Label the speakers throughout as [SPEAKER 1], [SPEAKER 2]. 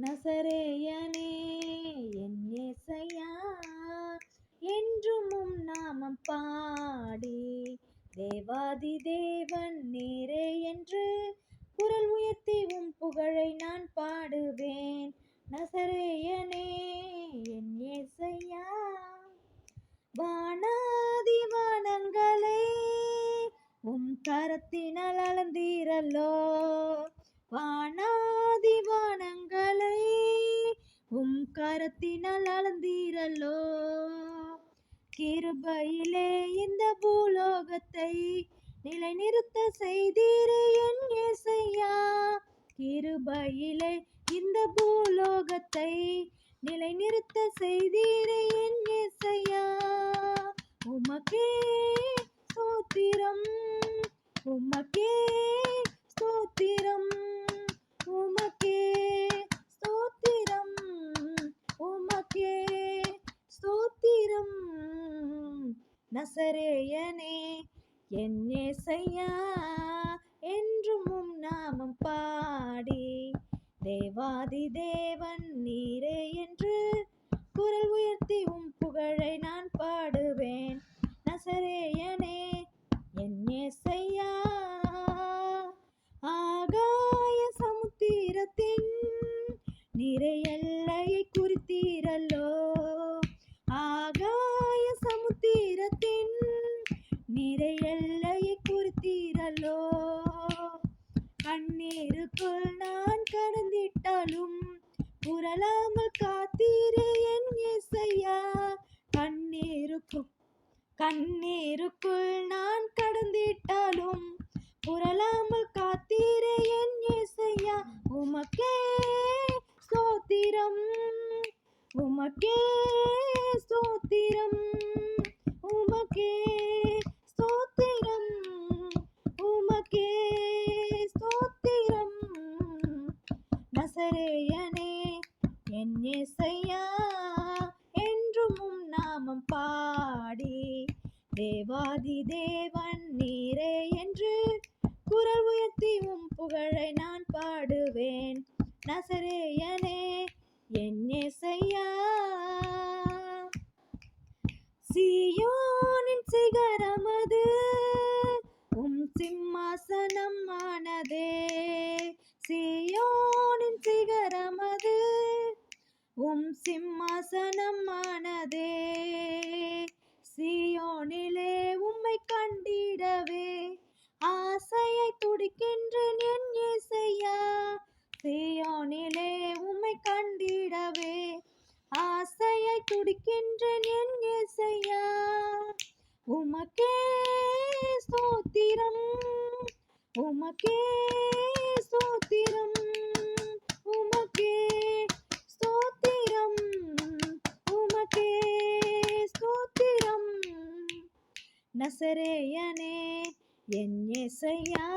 [SPEAKER 1] நசரேயனே என் ஏசையா, என்றும் உம் நாமம் பாடி தேவாதி தேவன் நீரே என்று குரல் உயர்த்தி உம் புகழை நான் பாடுவேன். நசரேயனே என் ஏசையா, வானாதி வானங்களை உம் கரத்தினால் அளந்தீரல்லோ, வானாதி வானங்களை உம் கரத்தினால் அளந்தீரல்லோ, கிருபையிலே இந்த பூலோகத்தை நிலைநிறுத்த செய்தீரே என் ஏசையா, கிருபையிலே இந்த பூலோகத்தை நிலைநிறுத்த செய்தீரே என் ஏசையா, உமக்கே ஸ்தோத்திரம், உமக்கே ஸ்தோத்திரம், உமக்கே ஸ்தோத்திரம், உமக்கே ஸ்தோத்திரம். நசரேயனே என் ஏசையா, என்றும் உம் நாமம் பாடி தேவாதி தேவன் நீரே என்று குரல் உயர்த்தி உம் புகழை நான் பாடுவேன். நசரேயனே என் ஏசையா, ஆகாய சமுத்திரத்தின் நிறை எல்லையை குறித்தீரல்லோ, ஆகாய சமுத்திரத்தின் நிறை எல்லையை குறித்தீரல்லோ, கண்ணீருக்குள் நான் கடந்திட்டாலும் புரளாமல் காத்தீரே என் ஏசையா, கண்ணீருக்குள் நான் கடந்திட்டாலும் புரளாமல் காத்தீரே என் ஏசையா, உமக்கே ஸ்தோத்திரம், உமக்கே ஸ்தோத்திரம், உமக்கே ஸ்தோத்திரம், உமக்கே ஸ்தோத்திரம். நசரேயனே என் ஏசையா, என்றும் உம் நாமம் பாடி தேவாதி தேவன் நீரே என்று குரல் உயர்த்தி உம் புகழை நான் பாடுவேன். நசரேயனே என் ஏசையா, சீயோனின் சிகரமது உம் சிம்மாசனம் ஆனதே, சீயோனின் சிகரமது உம் சிம்மாசனம் ஆனதே, சீயோனிலே உம்மை கண்டிடவே ஆசையை துடிக்கின்றேன் என் ஏசையா, சீயோனிலே உம்மை கண்டிடவே ஆசையை துடிக்கின்றேன் என் ஏசையா, உமக்கே ஸ்தோத்திரம், உமக்கே ஸ்தோத்திரம், உமக்கே ஸ்தோத்திரம், உமக்கே ஸ்தோத்திரம். நசரேயனே என் ஏசையா,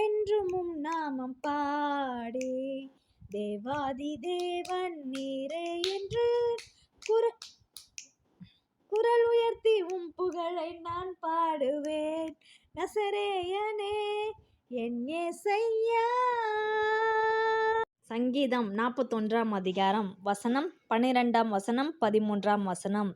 [SPEAKER 1] என்றும் உம் நாமம் பாடி தேவாதி தேவன் நீரே என்று குரல் உயர்த்தி உம் புகழை நான் பாடுவேன். நசரேயனே என் ஏசையா. சங்கீதம் 41 அதிகாரம் வசனம் 12 13.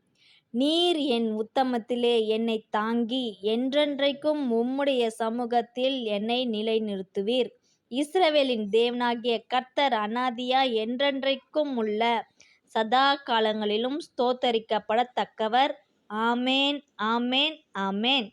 [SPEAKER 1] நீர் என் உத்தமத்திலே என்னை தாங்கி என்றென்றைக்கும் உம்முடைய சமூகத்தில் என்னை நிலைநிறுத்துவீர். இஸ்ரவேலின் தேவனாகிய கர்த்தர் அநாதியா என்றென்றைக்கும் உள்ள சதா காலங்களிலும் ஸ்தோத்தரிக்கப்படத்தக்கவர். ஆமேன், ஆமேன், ஆமேன்.